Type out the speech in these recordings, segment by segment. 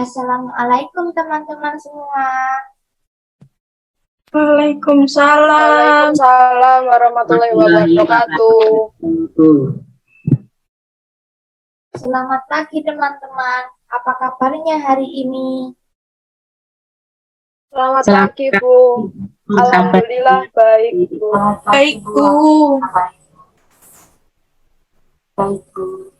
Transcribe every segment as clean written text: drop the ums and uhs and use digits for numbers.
Assalamualaikum teman-teman semua. Waalaikumsalam. Waalaikumsalam warahmatullahi wabarakatuh. Selamat pagi teman-teman. Apa kabarnya hari ini? Selamat pagi, Bu. Alhamdulillah baik, Bu. Baik, Bu. Baik, Bu.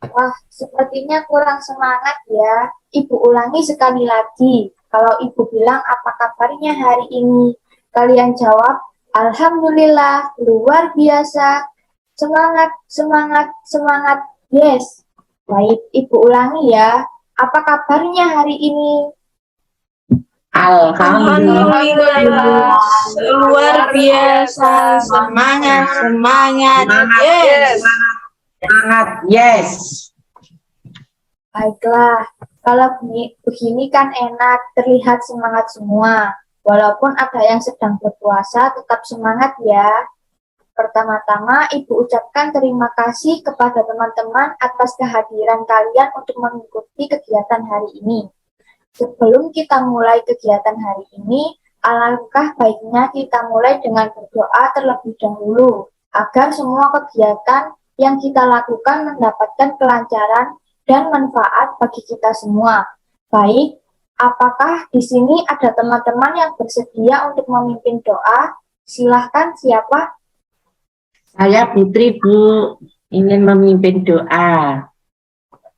Wah, sepertinya kurang semangat ya. Ibu ulangi sekali lagi. Kalau Ibu bilang apa kabarnya hari ini, kalian jawab, Alhamdulillah, luar biasa. Semangat, semangat, semangat. Yes. Baik, Ibu ulangi ya. Apa kabarnya hari ini? Alhamdulillah, luar biasa. Semangat, semangat. Yes. Semangat, yes. Baiklah, kalau begini kan enak, terlihat semangat semua. Walaupun ada yang sedang berpuasa, tetap semangat ya. Pertama-tama, Ibu ucapkan terima kasih kepada teman-teman atas kehadiran kalian untuk mengikuti kegiatan hari ini. Sebelum kita mulai kegiatan hari ini, alangkah baiknya kita mulai dengan berdoa terlebih dahulu, agar semua kegiatan yang kita lakukan mendapatkan kelancaran dan manfaat bagi kita semua. Baik, apakah di sini ada teman-teman yang bersedia untuk memimpin doa? Silahkan, siapa? Saya Putri, Bu, ingin memimpin doa.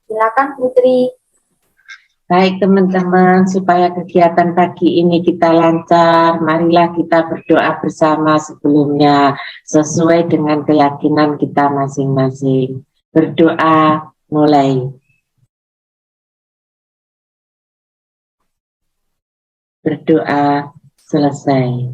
Silakan, Putri. Baik teman-teman, supaya kegiatan pagi ini kita lancar, marilah kita berdoa bersama sebelumnya, sesuai dengan keyakinan kita masing-masing. Berdoa, mulai. Berdoa, selesai.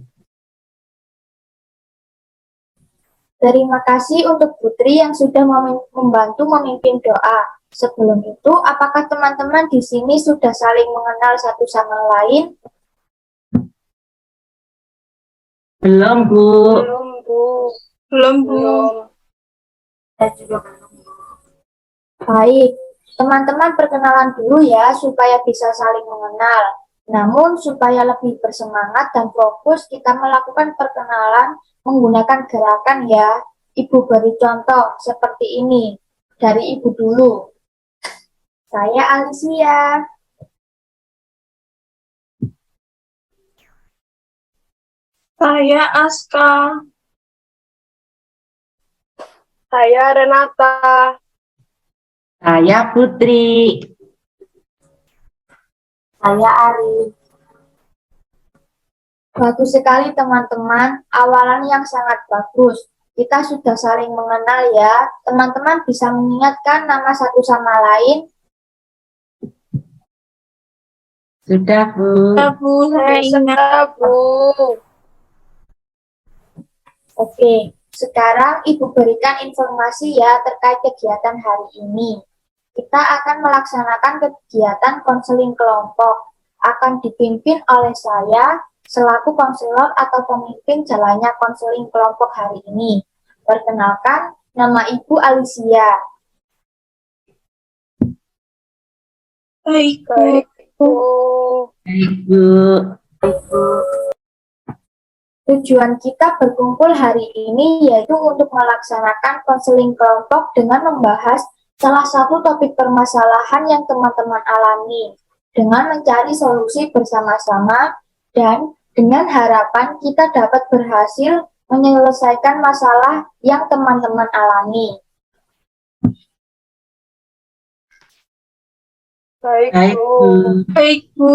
Terima kasih untuk Putri yang sudah membantu memimpin doa. Sebelum itu, apakah teman-teman di sini sudah saling mengenal satu sama lain? Belum, Bu. Belum, Bu. Belum, Bu. Belum. Dan juga belum. Baik, teman-teman perkenalan dulu ya, supaya bisa saling mengenal. Namun, supaya lebih bersemangat dan fokus, kita melakukan perkenalan menggunakan gerakan ya. Ibu beri contoh seperti ini. Dari Ibu dulu. Saya Alicia. Saya Aska. Saya Renata. Saya Putri. Saya Ari. Bagus sekali teman-teman, awalan yang sangat bagus. Kita sudah saling mengenal ya. Teman-teman bisa mengingatkan nama satu sama lain. Sudah, Bu. Ya, Bu, saya ingat. Bisa, Bu. Oke, sekarang Ibu berikan informasi ya terkait kegiatan hari ini. Kita akan melaksanakan kegiatan konseling kelompok. Akan dipimpin oleh saya selaku konselor atau pemimpin jalannya konseling kelompok hari ini. Perkenalkan, nama Ibu Alicia. Baik, Bu. Baik, Bu. Baik, Bu. Tujuan kita berkumpul hari ini yaitu untuk melaksanakan konseling kelompok dengan membahas salah satu topik permasalahan yang teman-teman alami, dengan mencari solusi bersama-sama dan dengan harapan kita dapat berhasil menyelesaikan masalah yang teman-teman alami. Baik, Baik, Bu. Bu. Baik, Bu.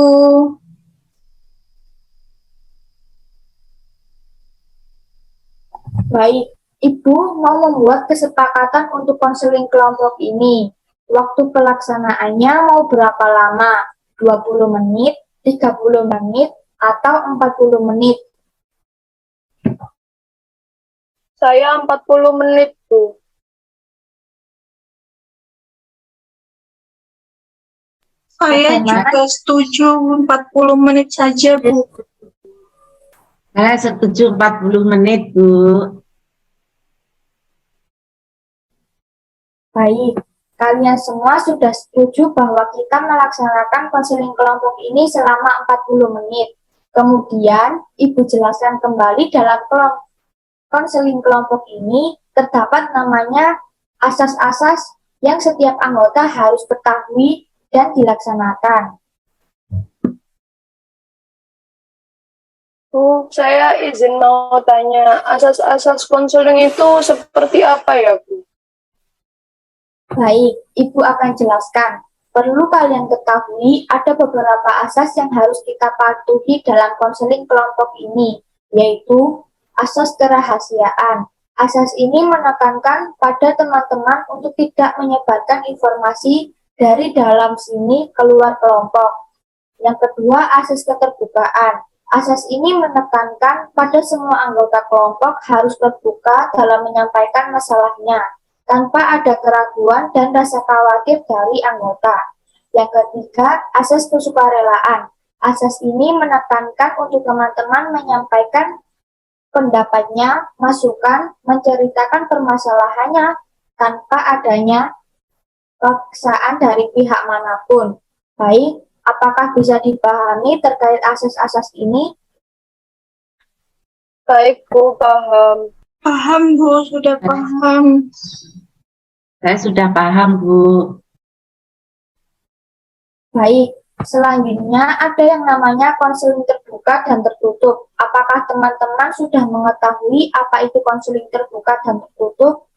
Baik, Ibu mau membuat kesepakatan untuk konseling kelompok ini. Waktu pelaksanaannya mau berapa lama? 20 menit, 30 menit, atau 40 menit? Saya 40 menit, Bu. Saya juga setuju 40 menit saja, Bu. Saya setuju 40 menit, Bu. Baik, Kalian semua sudah setuju bahwa kita melaksanakan konseling kelompok ini selama 40 menit. Kemudian, Ibu jelaskan kembali dalam konseling kelompok ini terdapat namanya asas-asas yang setiap anggota harus ketahui dan dilaksanakan. Bu, saya izin mau tanya, asas-asas konseling itu seperti apa ya, Bu? Baik, Ibu akan jelaskan. Perlu kalian ketahui ada beberapa asas yang harus kita patuhi dalam konseling kelompok ini, yaitu asas kerahasiaan. Asas ini menekankan pada teman-teman untuk tidak menyebarkan informasi dari dalam sini keluar kelompok. Yang kedua, asas keterbukaan. Asas ini menekankan pada semua anggota kelompok harus terbuka dalam menyampaikan masalahnya, tanpa ada keraguan dan rasa khawatir dari anggota. Yang ketiga, asas kesukarelaan. Asas ini menekankan untuk teman-teman menyampaikan pendapatnya, masukan, menceritakan permasalahannya tanpa adanya paksaan dari pihak manapun. Baik, apakah bisa dipahami terkait asas-asas ini? Baik, Bu, paham. Paham, Bu, sudah paham. Saya sudah paham, Bu. Baik, selanjutnya ada yang namanya konseling terbuka dan tertutup. Apakah teman-teman sudah mengetahui apa itu konseling terbuka dan tertutup?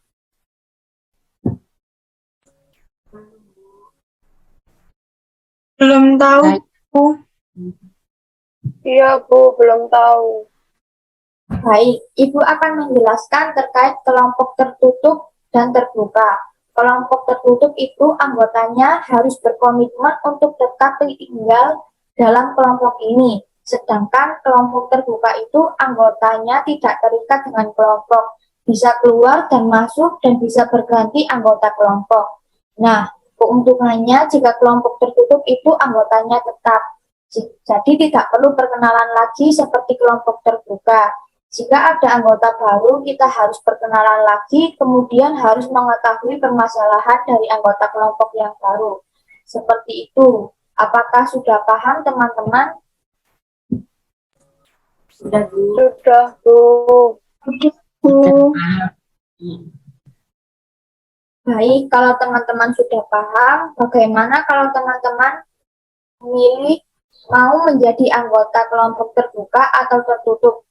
Belum tahu, Baik. Bu. Iya, Bu, belum tahu. Baik, Ibu akan menjelaskan terkait kelompok tertutup dan terbuka. Kelompok tertutup itu anggotanya harus berkomitmen untuk tetap tinggal dalam kelompok ini. Sedangkan kelompok terbuka itu anggotanya tidak terikat dengan kelompok, bisa keluar dan masuk dan bisa berganti anggota kelompok. Nah, keuntungannya jika kelompok tertutup itu anggotanya tetap. Jadi tidak perlu perkenalan lagi seperti kelompok terbuka. Jika ada anggota baru, kita harus perkenalan lagi, kemudian harus mengetahui permasalahan dari anggota kelompok yang baru. Seperti itu. Apakah sudah paham, teman-teman? Sudah, Bu. Sudah, Bu. Sudah, Bu. Sudah paham. Baik, kalau teman-teman sudah paham, bagaimana kalau teman-teman memilih mau menjadi anggota kelompok terbuka atau tertutup?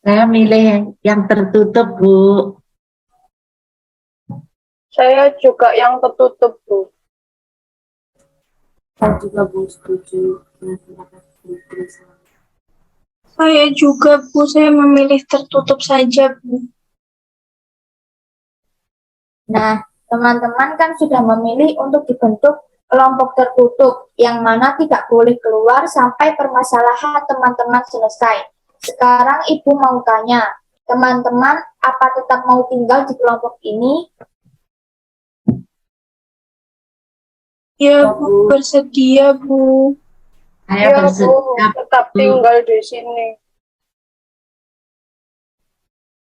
Saya milih yang tertutup, Bu. Saya juga yang tertutup, Bu. Saya juga, Bu, setuju. Saya juga, Bu. Saya memilih tertutup saja, Bu. Nah, teman-teman kan sudah memilih untuk dibentuk kelompok tertutup, yang mana tidak boleh keluar sampai permasalahan teman-teman selesai. Sekarang Ibu mau tanya, teman-teman apa tetap mau tinggal di kelompok ini? Ya, Bu, bersedia, Bu. Saya Iya, Bu, bersedia, tetap Bu. tinggal di sini.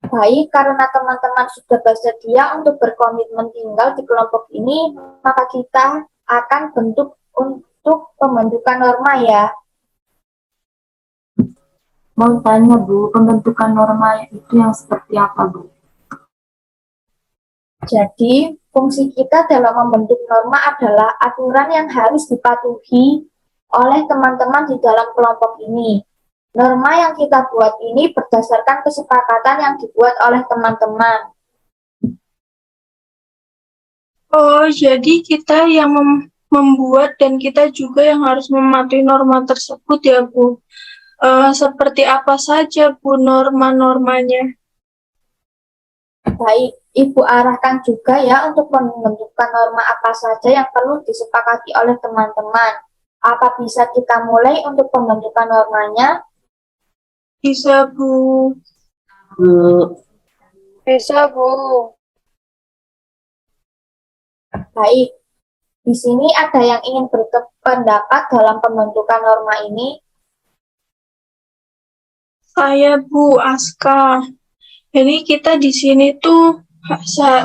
Baik, karena teman-teman sudah bersedia untuk berkomitmen tinggal di kelompok ini, maka kita akan bentuk untuk pembentukan norma ya. Mau tanya, Bu, pembentukan norma itu yang seperti apa, Bu? Jadi, fungsi kita dalam membentuk norma adalah aturan yang harus dipatuhi oleh teman-teman di dalam kelompok ini. Norma yang kita buat ini berdasarkan kesepakatan yang dibuat oleh teman-teman. Oh, jadi kita yang membuat dan kita juga yang harus mematuhi norma tersebut ya, Bu. Seperti apa saja, Bu, norma-normanya? Baik, Ibu arahkan juga ya untuk pembentukan norma apa saja yang perlu disepakati oleh teman-teman. Apa bisa kita mulai untuk pembentukan normanya? Bisa, Bu. Bu. Bisa, Bu. Baik, di sini ada yang ingin berpendapat dalam pembentukan norma ini. Saya, Bu, Aska. Jadi kita di sini tuh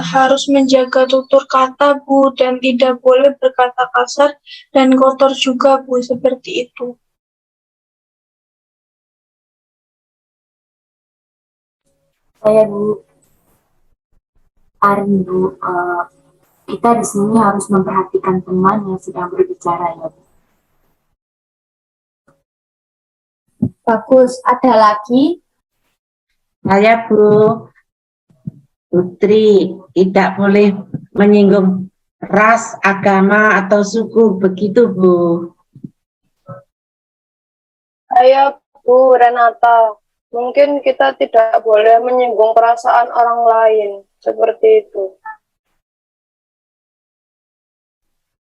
harus menjaga tutur kata, Bu, dan tidak boleh berkata kasar dan kotor juga, Bu, seperti itu. Saya Bu Arin Bu, kita di sini harus memperhatikan teman yang sedang berbicara ya Bu. Bagus, ada lagi? Saya Bu Putri, tidak boleh menyinggung ras, agama, atau suku, begitu Bu. Saya Bu Renata, mungkin kita tidak boleh menyinggung perasaan orang lain, seperti itu.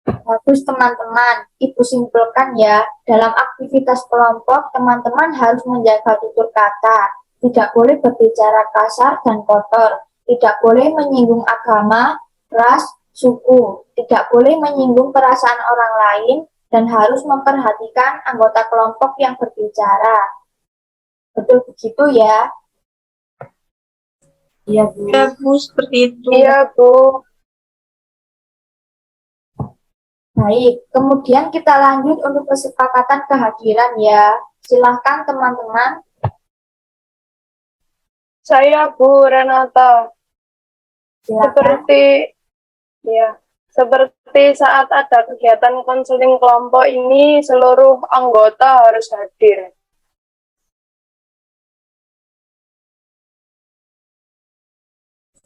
Bagus teman-teman, Ibu simpulkan ya, dalam aktivitas kelompok teman-teman harus menjaga tutur kata, tidak boleh berbicara kasar dan kotor, tidak boleh menyinggung agama, ras, suku, tidak boleh menyinggung perasaan orang lain, dan harus memperhatikan anggota kelompok yang berbicara. Betul begitu ya? Iya Bu. Ya, Bu, seperti itu. Iya Bu. Baik, kemudian kita lanjut untuk kesepakatan kehadiran ya. Silahkan teman-teman. Saya Bu Renata. Silakan. Seperti saat ada kegiatan konseling kelompok ini, seluruh anggota harus hadir.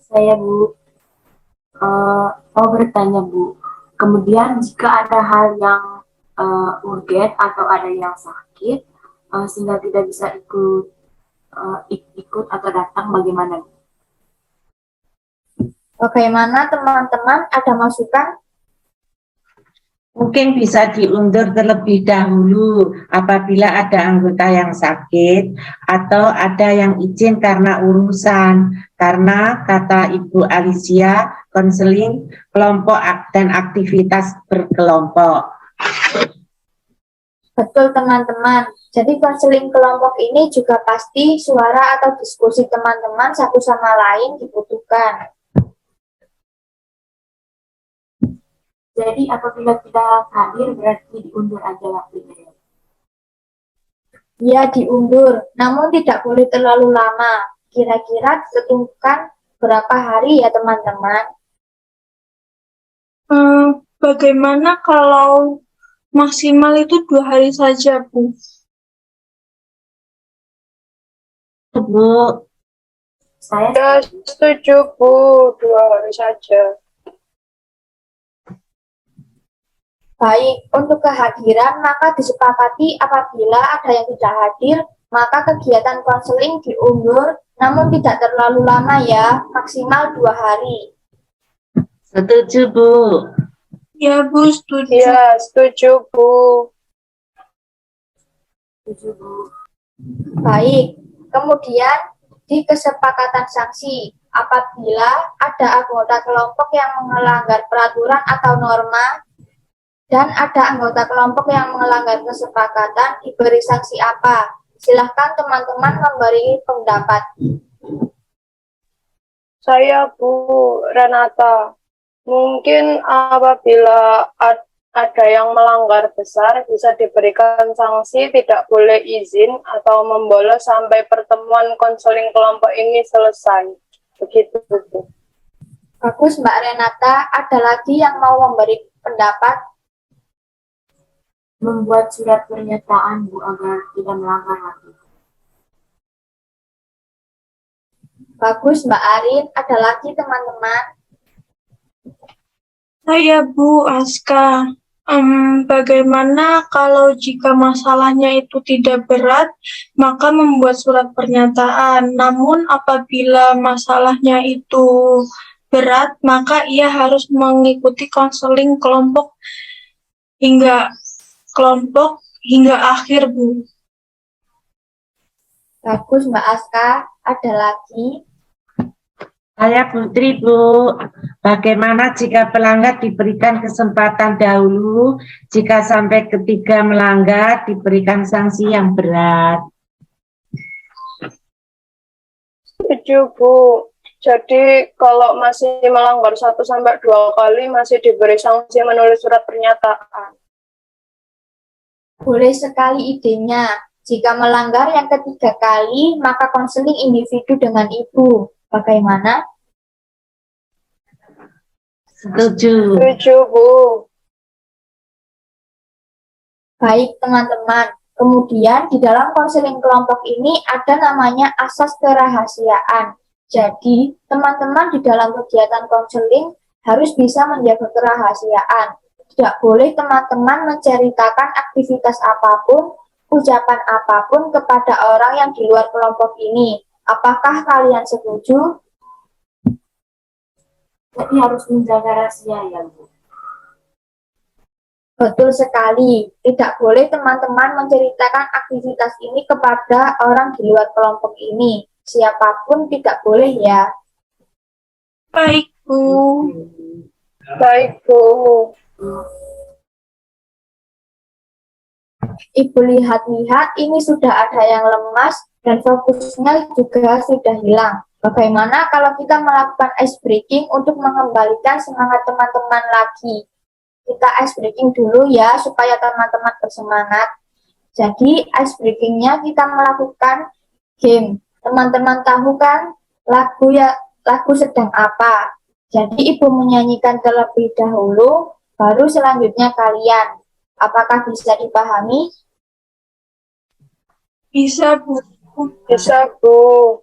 Saya Bu, mau bertanya Bu, kemudian jika ada hal yang urgen atau ada yang sakit, sehingga tidak bisa ikut atau datang, bagaimana Bu? Bagaimana teman-teman, ada masukan? Mungkin bisa diundur terlebih dahulu apabila ada anggota yang sakit atau ada yang izin karena urusan. Karena kata Ibu Alicia, konseling kelompok dan aktivitas berkelompok. Betul teman-teman. Jadi konseling kelompok ini juga pasti suara atau diskusi teman-teman satu sama lain dibutuhkan. Jadi apabila tidak hadir berarti diundur aja waktunya. Ya diundur, namun tidak boleh terlalu lama. Kira-kira ditentukan berapa hari ya teman-teman? Bagaimana kalau maksimal itu 2 hari saja, Bu? Bu, Ya, setuju Bu, 2 hari saja. Baik, untuk kehadiran maka disepakati apabila ada yang tidak hadir, maka kegiatan konseling diundur, namun tidak terlalu lama ya, maksimal 2 hari. setuju Bu. Ya, Bu, setuju. Ya, setuju Bu. Setuju Bu. Baik, kemudian di kesepakatan sanksi, apabila ada anggota kelompok yang melanggar peraturan atau norma, dan ada anggota kelompok yang melanggar kesepakatan, diberi sanksi apa? Silahkan teman-teman memberi pendapat. Saya Bu Renata. Mungkin apabila ada yang melanggar besar, bisa diberikan sanksi, tidak boleh izin atau membolos sampai pertemuan konseling kelompok ini selesai. Begitu Bu. Bagus Mbak Renata, ada lagi yang mau memberi pendapat? Membuat surat pernyataan Bu agar tidak melanggar lagi. Bagus Mbak Arin, ada lagi teman-teman? Saya Bu Aska. Bagaimana kalau jika masalahnya itu tidak berat, maka membuat surat pernyataan. Namun apabila masalahnya itu berat, maka ia harus mengikuti konseling kelompok hingga akhir, Bu. Bagus Mbak Aska, ada lagi? Saya Putri Bu, bagaimana jika pelanggar diberikan kesempatan dahulu, jika sampai ketiga melanggar diberikan sanksi yang berat. Setuju Bu. Jadi kalau masih melanggar 1 sampai 2 kali masih diberi sanksi menulis surat pernyataan. Boleh sekali idenya. Jika melanggar yang ketiga kali, maka konseling individu dengan ibu. Bagaimana? Setuju. Setuju, Bu. Baik, teman-teman. Kemudian di dalam konseling kelompok ini ada namanya asas kerahasiaan. Jadi, teman-teman di dalam kegiatan konseling harus bisa menjaga kerahasiaan. Tidak boleh teman-teman menceritakan aktivitas apapun, ucapan apapun kepada orang yang di luar kelompok ini. Apakah kalian setuju? Jadi harus menjaga rahasia ya, Bu. Betul sekali. Tidak boleh teman-teman menceritakan aktivitas ini kepada orang di luar kelompok ini. Siapapun tidak boleh ya. Baik, Bu. Baik, Bu. Ibu lihat-lihat ini sudah ada yang lemas dan fokusnya juga sudah hilang. Bagaimana kalau kita melakukan ice breaking untuk mengembalikan semangat teman-teman lagi? Kita ice breaking dulu ya supaya teman-teman bersemangat. Jadi ice breakingnya kita melakukan game. Teman-teman tahu kan lagu sedang apa? Jadi ibu menyanyikan terlebih dahulu, baru selanjutnya kalian. Apakah bisa dipahami? Bisa, Bu. Bisa, Bu.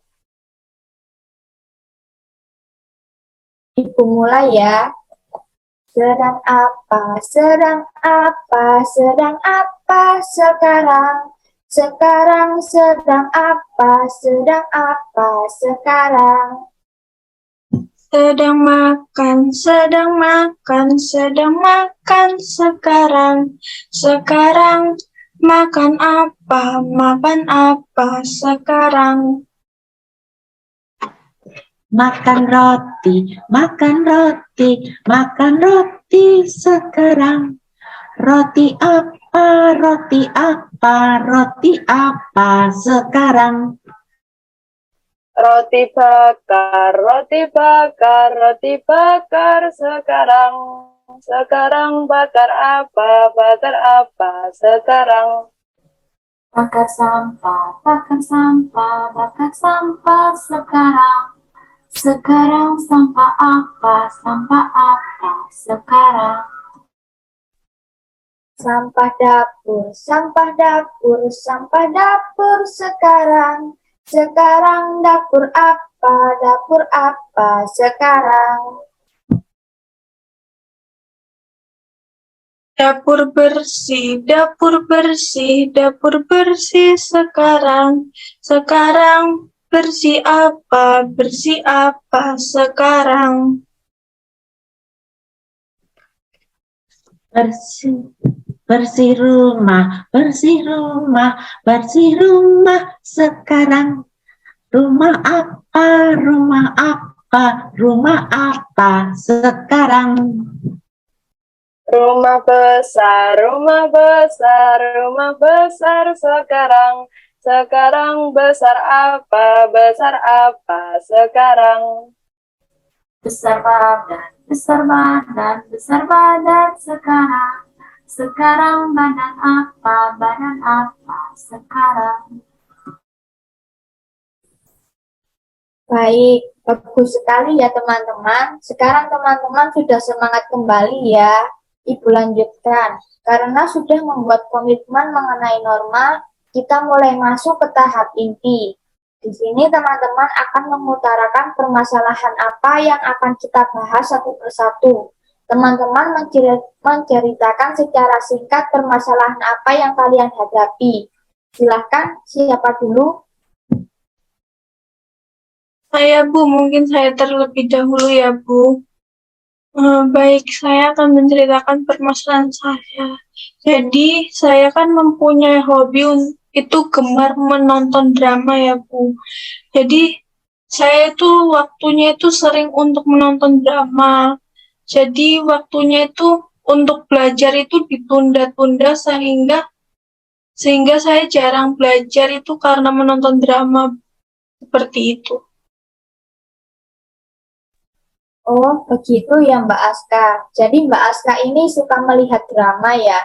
Ibu mulai ya. Sedang apa, sedang apa, sedang apa sekarang? Sekarang sedang apa sekarang? Sedang makan, sedang makan, sedang makan sekarang. Sekarang makan apa sekarang. Makan roti, makan roti, makan roti sekarang. Roti apa, roti apa, roti apa sekarang. Roti bakar, roti bakar, roti bakar sekarang. Sekarang bakar apa sekarang. Bakar sampah, bakar sampah, bakar sampah sekarang. Sekarang sampah apa sekarang. Sampah dapur, sampah dapur, sampah dapur sekarang. Sekarang dapur apa sekarang. Dapur bersih, dapur bersih, dapur bersih sekarang. Sekarang bersih apa sekarang. Bersih, bersih rumah, bersih rumah, bersih rumah sekarang. Rumah apa, rumah apa, rumah apa sekarang. Rumah besar, rumah besar, rumah besar sekarang. Sekarang besar apa sekarang. Besar badan, besar badan, besar badan sekarang. Sekarang badan apa sekarang. Baik, bagus sekali ya teman-teman. Sekarang teman-teman sudah semangat kembali ya. Ibu lanjutkan. Karena sudah membuat komitmen mengenai norma, kita mulai masuk ke tahap inti. Di sini teman-teman akan mengutarakan permasalahan apa yang akan kita bahas satu persatu. Teman-teman menceritakan secara singkat permasalahan apa yang kalian hadapi. Silahkan, siapa dulu? Saya, Bu, mungkin saya terlebih dahulu ya, Bu. Baik, saya akan menceritakan permasalahan saya. Jadi, saya kan mempunyai hobi itu gemar menonton drama ya, Bu. Jadi, saya itu waktunya itu sering untuk menonton drama. Jadi, waktunya itu untuk belajar itu ditunda-tunda sehingga saya jarang belajar itu karena menonton drama seperti itu. Oh, begitu ya Mbak Aska. Jadi Mbak Aska ini suka melihat drama ya?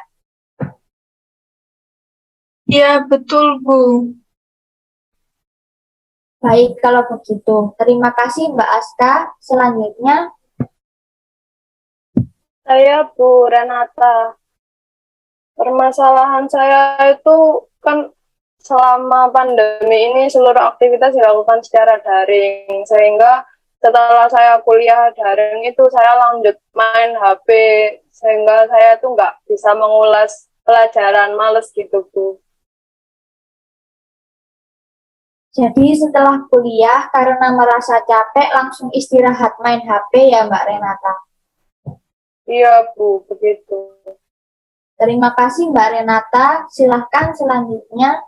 Ya, betul, Bu. Baik, kalau begitu. Terima kasih Mbak Aska. Selanjutnya, Saya Bu Renata. Permasalahan saya itu kan selama pandemi ini seluruh aktivitas dilakukan secara daring, sehingga setelah saya kuliah daring itu saya lanjut main HP, sehingga saya tuh nggak bisa mengulas pelajaran, males gitu Bu. jadi setelah kuliah karena merasa capek langsung istirahat main HP ya Mbak Renata. Iya Bu, begitu. Terima kasih Mbak Renata. Silahkan selanjutnya.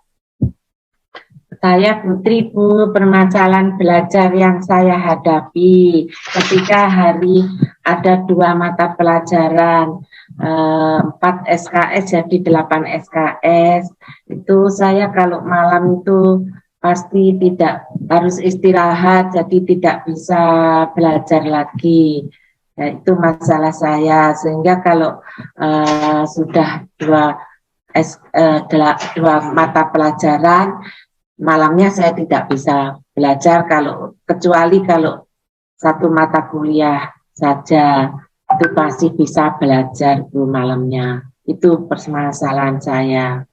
Saya Putri, Bu. Permasalahan belajar yang saya hadapi ketika hari ada 2 mata pelajaran, 4 SKS jadi 8 SKS. Itu saya kalau malam itu pasti tidak harus istirahat, jadi tidak bisa belajar lagi. Ya, itu masalah saya. Sehingga kalau sudah dua mata pelajaran, malamnya saya tidak bisa belajar kecuali kalau satu mata kuliah saja, itu pasti bisa belajar Bu malamnya. Itu permasalahan saya.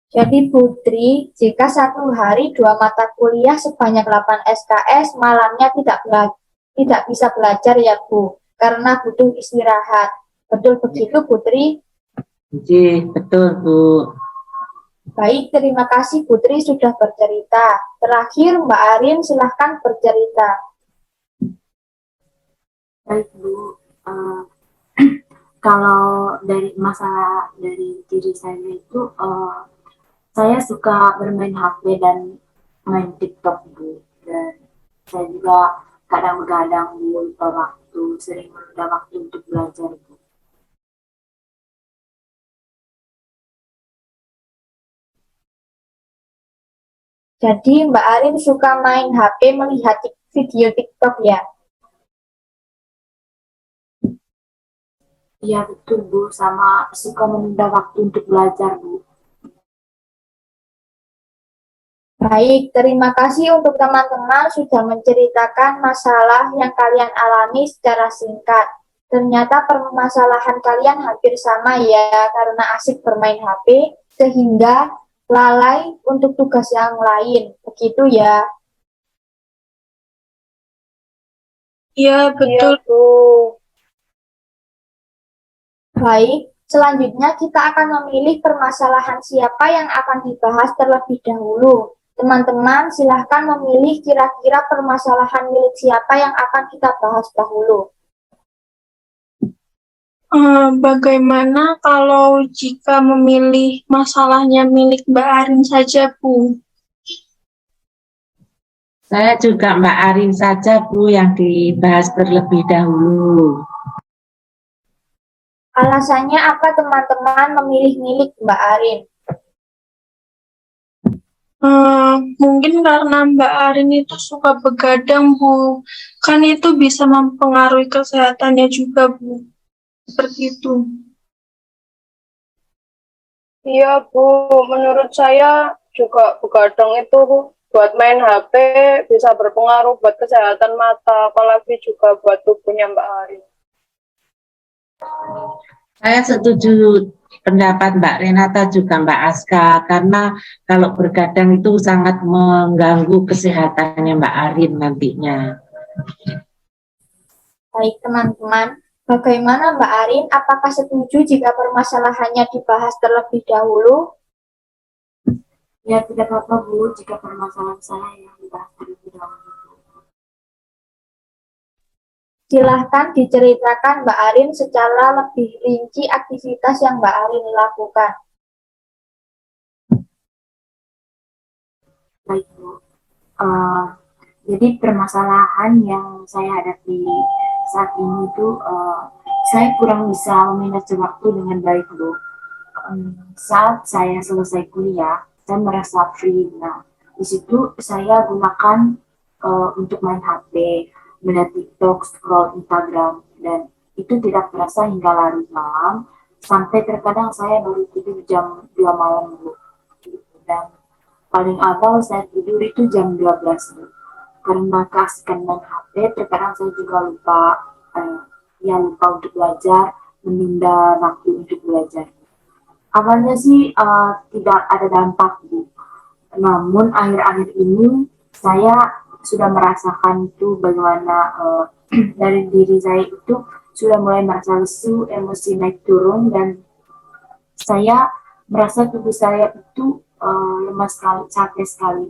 Jadi Putri, jika satu hari 2 mata kuliah sebanyak 8 SKS, malamnya tidak bisa belajar ya Bu, karena butuh istirahat. Betul begitu Putri? Jadi betul Bu. Baik, terima kasih Putri sudah bercerita. Terakhir Mbak Arin silahkan bercerita. Baik Bu, Eh, kalau dari masalah dari diri saya itu, saya suka bermain HP dan main TikTok Bu, dan saya juga kadang begadang Bu, lupa waktu, sering menunda waktu untuk belajar Bu. Jadi Mbak Arin suka main HP melihat video TikTok ya? Iya betul Bu, sama suka menunda waktu untuk belajar Bu. Baik, terima kasih untuk teman-teman sudah menceritakan masalah yang kalian alami secara singkat. Ternyata permasalahan kalian hampir sama ya, karena asik bermain HP, sehingga lalai untuk tugas yang lain. Begitu ya. Ya, Iya betul. Bu. Baik, selanjutnya kita akan memilih permasalahan siapa yang akan dibahas terlebih dahulu. Teman-teman, silahkan memilih kira-kira permasalahan milik siapa yang akan kita bahas dahulu. Bagaimana kalau jika memilih masalahnya milik Mbak Arin saja, Bu? Saya juga Mbak Arin saja Bu yang dibahas terlebih dahulu. Alasannya apa teman-teman memilih milik Mbak Arin? Mungkin karena Mbak Arin itu suka begadang, Bu. Kan itu bisa mempengaruhi kesehatannya juga, Bu. Seperti itu. Iya Bu, menurut saya juga begadang itu buat main HP bisa berpengaruh buat kesehatan mata, apalagi juga buat tubuhnya Mbak Arin. Saya setuju pendapat Mbak Renata juga Mbak Aska, karena kalau bergadang itu sangat mengganggu kesehatannya Mbak Arin nantinya. Baik teman-teman, bagaimana Mbak Arin? Apakah setuju jika permasalahannya dibahas terlebih dahulu? Ya tidak apa-apa Bu, jika permasalahan saya yang dibahas terlebih dahulu. Silahkan diceritakan Mbak Arin secara lebih rinci aktivitas yang Mbak Arin lakukan. Baik Bu, Eh, jadi permasalahan yang saya hadapi saat ini itu, saya kurang bisa memanage waktu dengan baik Bu. Saat saya selesai kuliah, saya merasa free. Nah, di situ saya gunakan untuk main HP. melihat TikTok, scroll Instagram, dan itu tidak terasa hingga larut malam, sampai terkadang saya baru tidur jam 2 malam, Bu. Dan paling awal saya tidur itu jam 12, Bu. Karena keasikan main HP, terkadang saya juga lupa, lupa untuk belajar, menunda waktu untuk belajar. Awalnya sih tidak ada dampak, Bu. Namun akhir-akhir ini saya sudah merasakan itu bagaimana dari diri saya itu sudah mulai merasa lesu, emosi naik turun, dan saya merasa tubuh saya itu lemas sekali, capek sekali.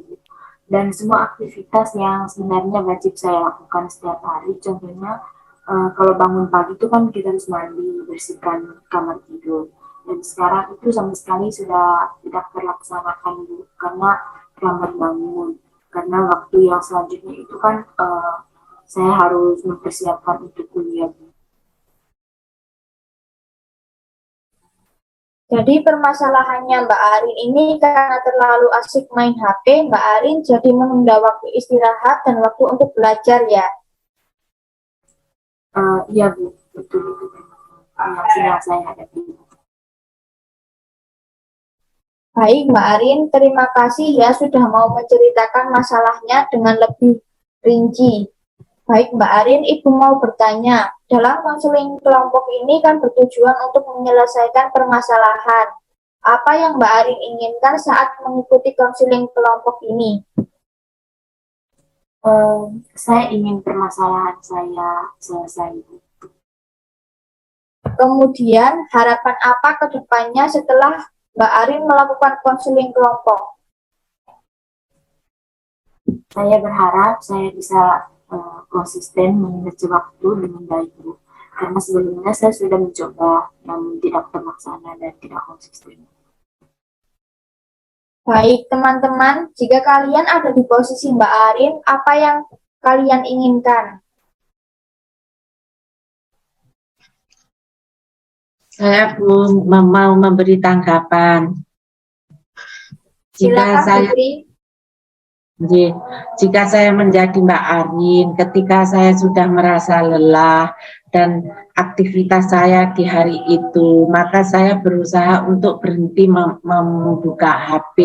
Dan semua aktivitas yang sebenarnya wajib saya lakukan setiap hari, contohnya kalau bangun pagi itu kan kita harus mandi, bersihkan kamar tidur. Dan sekarang itu sama sekali sudah tidak terlaksanakan, Bu, karena terlambat bangun. Karena waktu yang selanjutnya itu kan saya harus mempersiapkan untuk kuliah, Bu. Jadi permasalahannya Mbak Arin ini karena terlalu asik main HP, Mbak Arin jadi menunda waktu istirahat dan waktu untuk belajar ya. Iya, Bu, betul itu yang sedang saya hadapi. Baik Mbak Arin, terima kasih ya sudah mau menceritakan masalahnya dengan lebih rinci. Baik Mbak Arin, Ibu mau bertanya, dalam konseling kelompok ini kan bertujuan untuk menyelesaikan permasalahan. Apa yang Mbak Arin inginkan saat mengikuti konseling kelompok ini? Saya ingin permasalahan saya selesai, Bu. Kemudian, harapan apa ke depannya setelah Mbak Arin melakukan konseling kelompok? Saya berharap saya bisa konsisten memanage waktu dengan baik, Bu. Karena sebelumnya saya sudah mencoba, namun tidak terlaksana dan tidak konsisten. Baik teman-teman, jika kalian ada di posisi Mbak Arin, apa yang kalian inginkan? Saya belum mau memberi tanggapan. Silakan Putri. Jika saya menjadi Mbak Arin, ketika saya sudah merasa lelah dan aktivitas saya di hari itu, maka saya berusaha untuk berhenti membuka HP,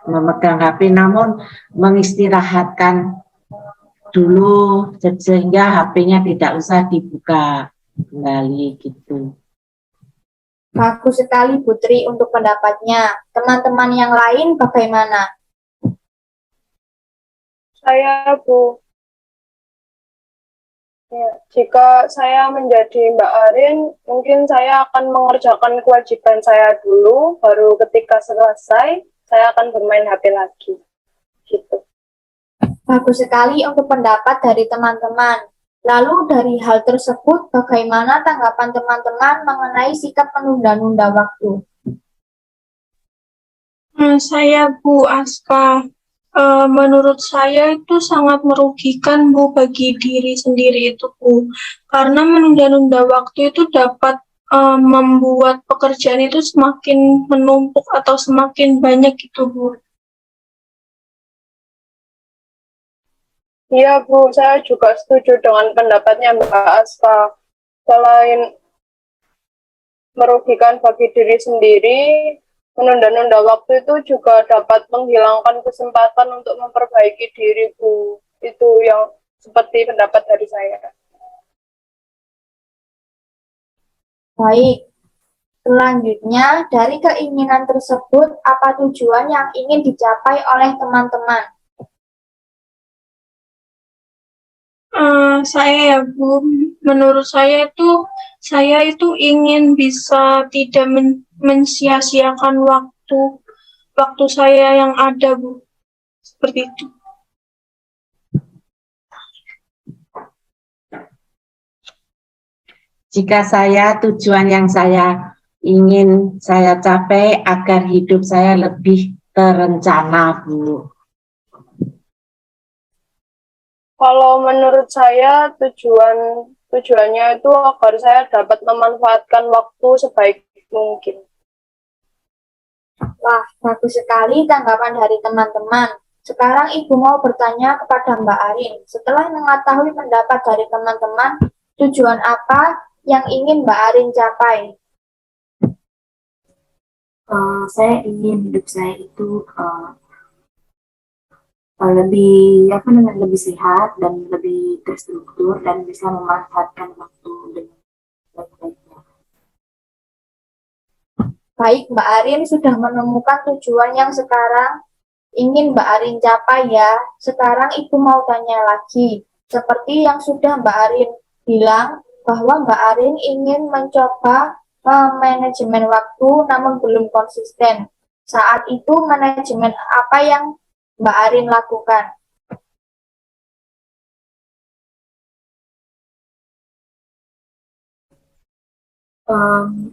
memegang HP, namun mengistirahatkan dulu sehingga HP-nya tidak usah dibuka kembali gitu. Bagus sekali Putri untuk pendapatnya. Teman-teman yang lain bagaimana? Saya, Bu, ya, jika saya menjadi Mbak Arin, mungkin saya akan mengerjakan kewajiban saya dulu, baru ketika selesai, saya akan bermain HP lagi. Gitu. Bagus sekali untuk pendapat dari teman-teman. Lalu dari hal tersebut, bagaimana tanggapan teman-teman mengenai sikap menunda-nunda waktu? Saya Bu Aska, menurut saya itu sangat merugikan, Bu, bagi diri sendiri itu, Bu. Karena menunda-nunda waktu itu dapat membuat pekerjaan itu semakin menumpuk atau semakin banyak gitu, Bu. Iya, Bu, saya juga setuju dengan pendapatnya Mbak Aska. Selain merugikan bagi diri sendiri, menunda-nunda waktu itu juga dapat menghilangkan kesempatan untuk memperbaiki diriku. Itu yang seperti pendapat dari saya. Baik, selanjutnya dari keinginan tersebut, apa tujuan yang ingin dicapai oleh teman-teman? Saya ya Bu, menurut saya itu ingin bisa tidak mensia-siakan waktu saya yang ada, Bu, seperti itu. Jika tujuan yang saya ingin saya capai agar hidup saya lebih terencana, Bu. Kalau menurut saya tujuannya itu agar saya dapat memanfaatkan waktu sebaik mungkin. Wah, bagus sekali tanggapan dari teman-teman. Sekarang Ibu mau bertanya kepada Mbak Arin, setelah mengetahui pendapat dari teman-teman, tujuan apa yang ingin Mbak Arin capai? Saya ingin hidup saya itu lebih lebih sehat dan lebih terstruktur dan bisa memanfaatkan waktu dengan baik-baiknya. Baik, Mbak Arin sudah menemukan tujuan yang sekarang ingin Mbak Arin capai ya. Sekarang Ibu mau tanya lagi. Seperti yang sudah Mbak Arin bilang, bahwa Mbak Arin ingin mencoba manajemen waktu namun belum konsisten. Saat itu manajemen apa yang Mbak Arin lakukan?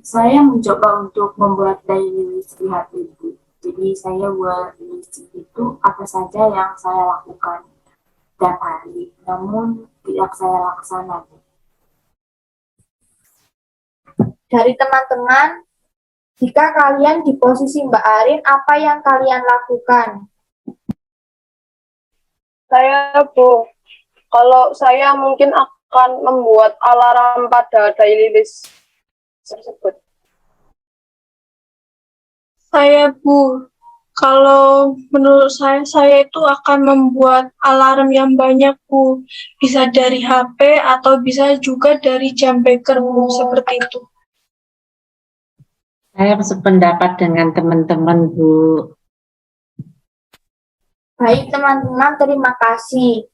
Saya mencoba untuk membuat daily list di HP itu. Jadi saya buat list itu apa saja yang saya lakukan setiap hari, namun tidak saya laksanakan. Dari teman-teman, jika kalian di posisi Mbak Arin, apa yang kalian lakukan? Saya, Bu, kalau saya mungkin akan membuat alarm pada daily list tersebut. Saya, Bu, kalau menurut saya itu akan membuat alarm yang banyak, Bu. Bisa dari HP atau bisa juga dari jam beker, Bu, seperti itu. Saya sependapat dengan teman-teman, Bu. Baik teman-teman, terima kasih.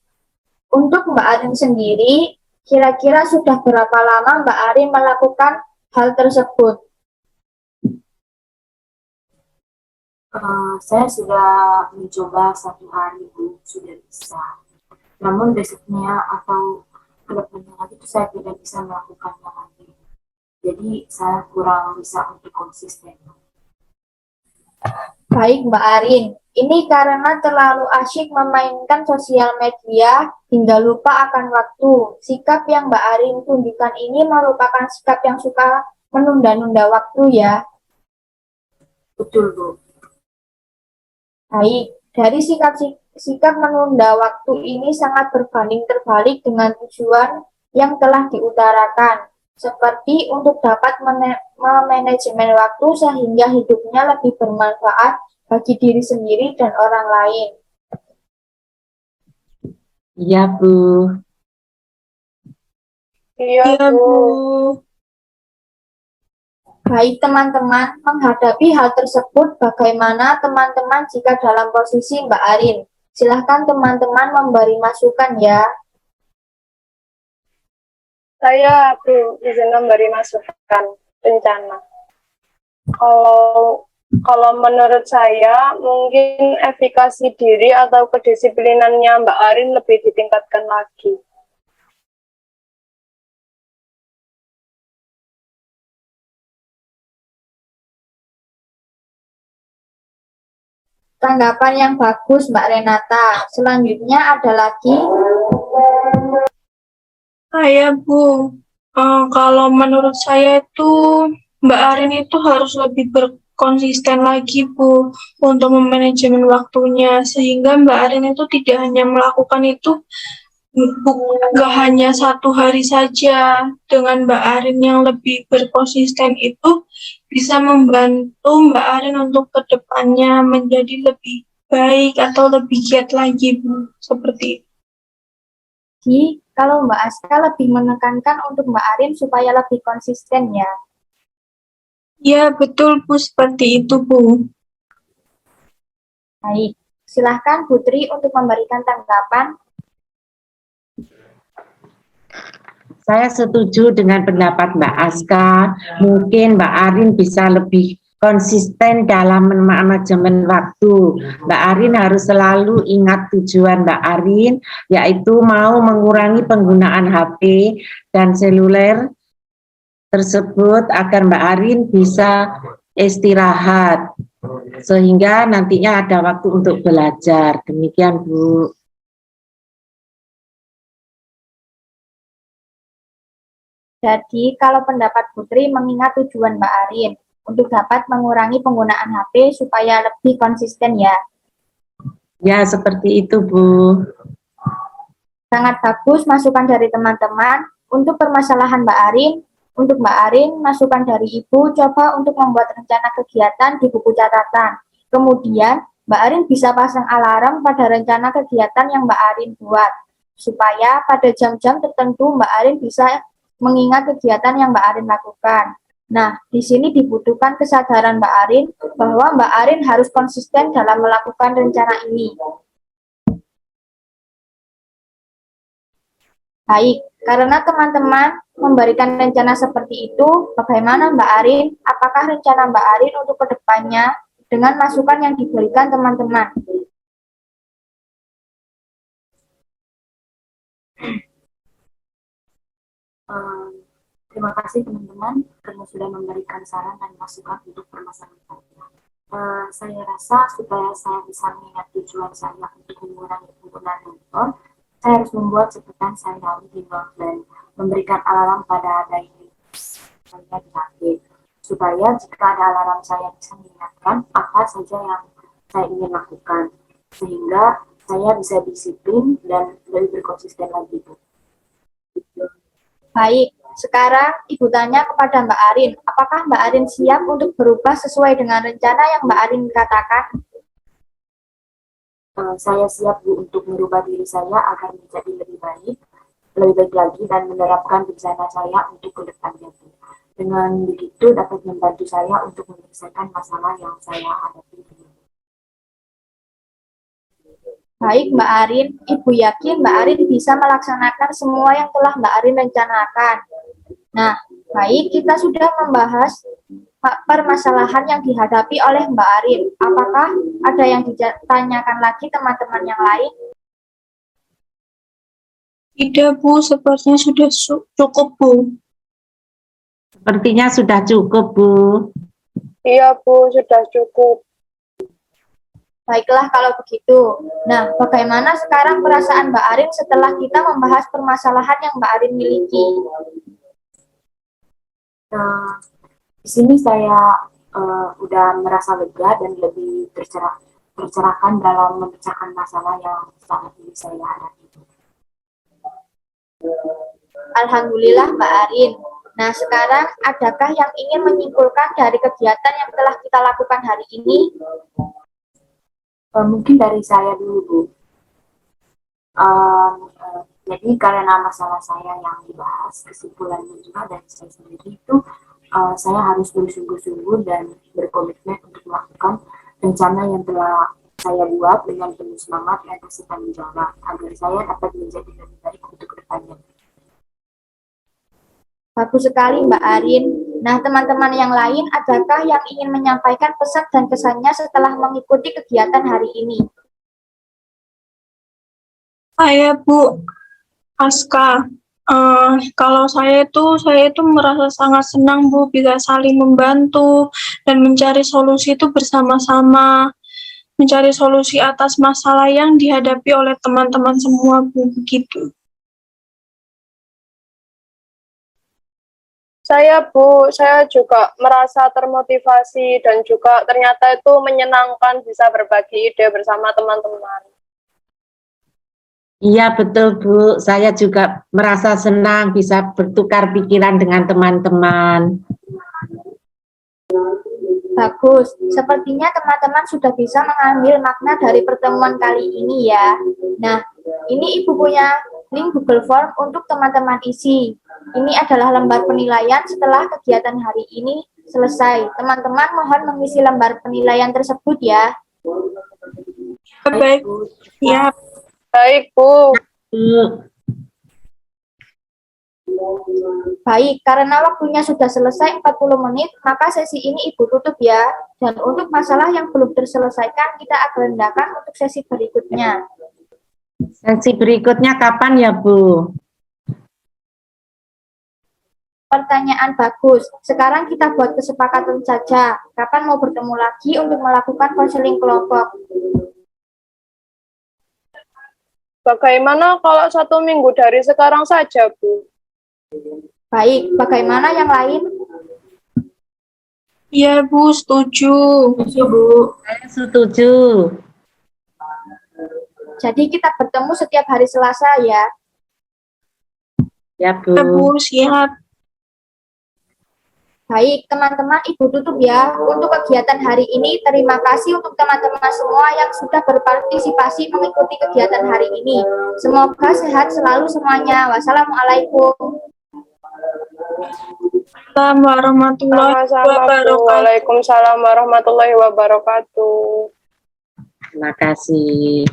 Untuk Mbak Arin sendiri, kira-kira sudah berapa lama Mbak Arin melakukan hal tersebut? Saya sudah mencoba 1 hari, Bu, sudah bisa. Namun besoknya atau kedepannya lagi itu saya tidak bisa melakukannya lagi. Jadi saya kurang bisa untuk konsisten. Baik Mbak Arin, ini karena terlalu asyik memainkan sosial media hingga lupa akan waktu. Sikap yang Mbak Arin tunjukkan ini merupakan sikap yang suka menunda-nunda waktu ya. Betul, Bu. Baik, dari sikap menunda waktu ini sangat berbanding terbalik dengan tujuan yang telah diutarakan, seperti untuk dapat memanajemen waktu sehingga hidupnya lebih bermanfaat bagi diri sendiri dan orang lain. Iya, Bu. Iya, Iya, Bu. Bu. Baik teman-teman, menghadapi hal tersebut bagaimana teman-teman jika dalam posisi Mbak Arin? Silahkan teman-teman memberi masukan ya. Saya, Bu, izin memberi masukan rencana. Kalau menurut saya, mungkin efikasi diri atau kedisiplinannya Mbak Arin lebih ditingkatkan lagi. Tanggapan yang bagus Mbak Renata. Selanjutnya ada lagi. Saya, Bu, kalau menurut saya itu Mbak Arin itu harus lebih berkonsisten lagi, Bu, untuk memanajemen waktunya, sehingga Mbak Arin itu tidak hanya melakukan itu nggak hanya 1 hari saja. Dengan Mbak Arin yang lebih berkonsisten itu bisa membantu Mbak Arin untuk kedepannya menjadi lebih baik atau lebih giat lagi, Bu, seperti itu. Jadi, kalau Mbak Aska lebih menekankan untuk Mbak Arin supaya lebih konsisten ya. Ya, betul, Bu, seperti itu, Bu. Baik, silahkan Putri untuk memberikan tanggapan. Saya setuju dengan pendapat Mbak Aska. Mungkin Mbak Arin bisa lebih konsisten dalam manajemen waktu. Mbak Arin harus selalu ingat tujuan Mbak Arin, yaitu mau mengurangi penggunaan HP dan seluler tersebut agar Mbak Arin bisa istirahat, sehingga nantinya ada waktu untuk belajar. Demikian, Bu. Jadi, kalau pendapat Putri mengingat tujuan Mbak Arin untuk dapat mengurangi penggunaan HP supaya lebih konsisten ya. Ya, seperti itu, Bu. Sangat bagus masukan dari teman-teman. Untuk permasalahan Mbak Arin, untuk Mbak Arin, masukan dari Ibu coba untuk membuat rencana kegiatan di buku catatan. Kemudian, Mbak Arin bisa pasang alarm pada rencana kegiatan yang Mbak Arin buat, supaya pada jam-jam tertentu Mbak Arin bisa mengingat kegiatan yang Mbak Arin lakukan. Nah, di sini dibutuhkan kesadaran Mbak Arin bahwa Mbak Arin harus konsisten dalam melakukan rencana ini. Baik, karena teman-teman memberikan rencana seperti itu, bagaimana Mbak Arin? Apakah rencana Mbak Arin untuk kedepannya dengan masukan yang diberikan teman-teman? Terima kasih teman-teman karena sudah memberikan saran dan masukan untuk permasalahan saya. Saya rasa supaya saya bisa mengingat tujuan saya untuk mengurangi penggunaan handphone, saya harus membuat catatan sehari-hari di note dan memberikan alarm pada diary saya di HP, supaya jika ada alarm saya bisa mengingatkan apa saja yang saya ingin lakukan, sehingga saya bisa disiplin dan lebih berkonsisten lagi. Baik, sekarang Ibu tanya kepada Mbak Arin, apakah Mbak Arin siap untuk berubah sesuai dengan rencana yang Mbak Arin katakan? Saya siap Bu untuk merubah diri saya agar menjadi lebih baik lagi dan menerapkan rencana saya untuk kedepannya. Dengan begitu dapat membantu saya untuk menyelesaikan masalah yang saya hadapi. Baik Mbak Arin, Ibu yakin Mbak Arin bisa melaksanakan semua yang telah Mbak Arin rencanakan. Nah, baik, kita sudah membahas permasalahan yang dihadapi oleh Mbak Arin. Apakah ada yang ditanyakan lagi teman-teman yang lain? Tidak, Bu, sepertinya sudah cukup, Bu. Sepertinya sudah cukup, Bu. Iya, Bu, sudah cukup. Baiklah kalau begitu. Nah, bagaimana sekarang perasaan Mbak Arin setelah kita membahas permasalahan yang Mbak Arin miliki? Di sini saya udah merasa lega dan lebih tercerahkan dalam memecahkan masalah yang saat ini saya hadapi. Alhamdulillah Mbak Arin. Nah, sekarang adakah yang ingin menyimpulkan dari kegiatan yang telah kita lakukan hari ini? Mungkin dari saya dulu, Bu. Jadi karena masalah saya yang dibahas, kesimpulannya juga dari saya sendiri itu, saya harus bersungguh-sungguh dan berkomitmen untuk melakukan rencana yang telah saya buat dengan penuh semangat dan rasa tanggung jawab agar saya dapat menjadi lebih baik untuk kedepannya. Bagus sekali Mbak Arin. Nah, teman-teman yang lain, adakah yang ingin menyampaikan pesan dan kesannya setelah mengikuti kegiatan hari ini? Saya, Bu Aska. Kalau saya itu merasa sangat senang, Bu, bisa saling membantu dan mencari solusi itu bersama-sama, mencari solusi atas masalah yang dihadapi oleh teman-teman semua, Bu, begitu. Saya juga merasa termotivasi dan juga ternyata itu menyenangkan bisa berbagi ide bersama teman-teman. Iya, betul, Bu. Saya juga merasa senang bisa bertukar pikiran dengan teman-teman. Bagus, sepertinya teman-teman sudah bisa mengambil makna dari pertemuan kali ini ya. Nah, ini Ibu punya link Google Form untuk teman-teman isi. Ini adalah lembar penilaian setelah kegiatan hari ini selesai. Teman-teman mohon mengisi lembar penilaian tersebut ya. Baik, siap. Baik, Bu. Baik, karena waktunya sudah selesai 40 menit, maka sesi ini Ibu tutup ya. Dan untuk masalah yang belum terselesaikan, kita agendakan untuk sesi berikutnya. Sesi berikutnya kapan ya, Bu? Pertanyaan bagus. Sekarang kita buat kesepakatan saja. Kapan mau bertemu lagi untuk melakukan konseling kelompok? Bagaimana kalau 1 minggu dari sekarang saja, Bu? Baik, bagaimana yang lain? Iya, Bu, setuju. Setuju, Bu. Saya setuju. Jadi kita bertemu setiap hari Selasa ya. Ya, Bu. Ya, Bu, siap. Baik, teman-teman, Ibu tutup ya. Untuk kegiatan hari ini, terima kasih untuk teman-teman semua yang sudah berpartisipasi mengikuti kegiatan hari ini. Semoga sehat selalu semuanya. Wassalamualaikum. Assalamualaikum warahmatullahi Sama-sama, Bu. wabarakatuh. Waalaikumsalam warahmatullahi wabarakatuh. Terima kasih.